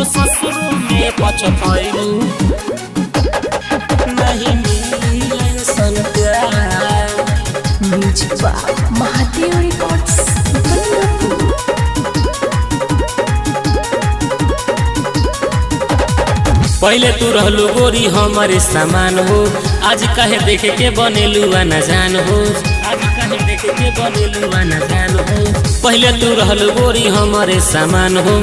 तो ससुर में पछताइबू नहीं मिली ऐसन प्यार। Music by Mahadev records Bangarpur. पहले तू रहलू गोरी हमारे सामान हो, आज काहे देखे के बनेलू न जान हो। आज काहे देखे के बनेलू न जान हो। पहले तू रहलू गोरी हमारे सामान हो,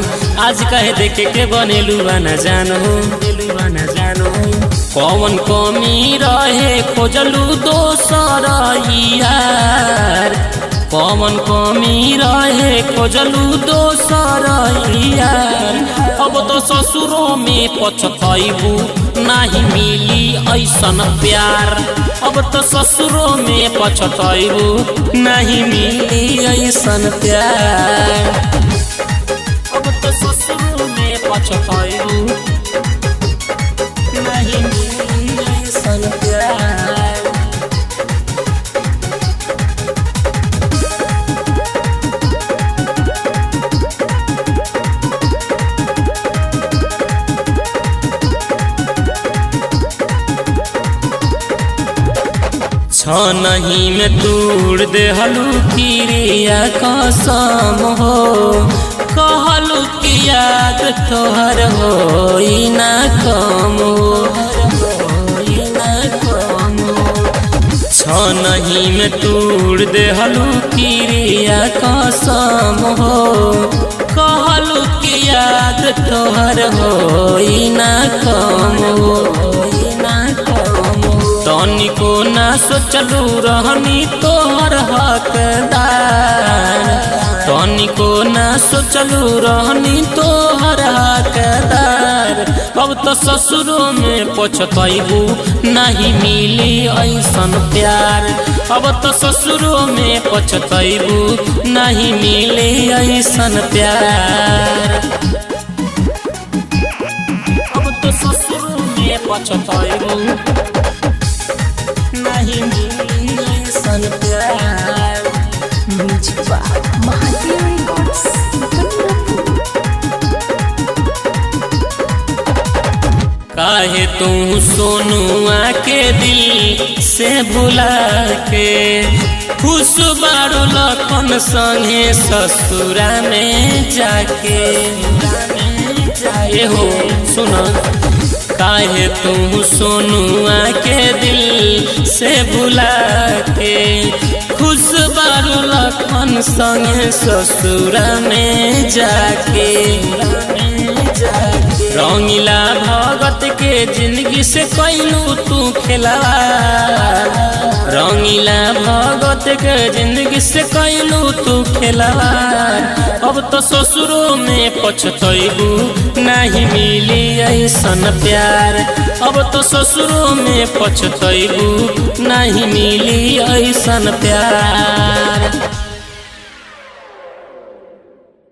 आज काहे देखे के बनेलू न जान हो। न जान हो कौन कमी रहे खोजलू दोसर यार। कौन कमी रहे खोजलू दोसर यार। अब तो ससुरों में पछताइबू नहीं मिली ऐसन प्यार। अब तो ससुरों में पछताइबू नहीं मिली ऐसन प्यार। अब तो ससुरों में पछताइबू नहीं मिली ऐसन प्यार। नहीं में तूड़ देहलू किरिया कसम हो। कहलू कि याद तोहर होई ना कम नहीं में तूड़ देहलू किरिया कसम हो। कहलू कि याद तोहर होई ना कम तनिको ना सोचलू रहनी तोहर हकदार। तनिको ना सोचलू रहनी तोहर हकदार। अब तो ससुरों में पछताइबू नहीं मिली ऐसन प्यार। अब तो ससुरों में पछताइबू नहीं मिली ऐसन प्यार। अब तो ससुरों में पछताइबू नहीं मिली ऐसन प्यार। Music by Mahadev records Bangarpur. काहे तू सोनुआ के दिल से भुला के खुश बारू लखन संगे ससुरा में जाके। हो सुना काहे तू सोनुआ के दिल से भुला के खुश बारू लखन संगे ससुरा में जाके। रंगीला भगत के जिंदगी से कैलू तू खिलवाड़। रंगीला भगत के जिंदगी से कैलू तू खिलवाड़। अब तो ससुरों में पछताइबू नहीं मिली ऐसन प्यार। अब तो ससुरों में पछताइबू नहीं मिली ऐसन प्यार।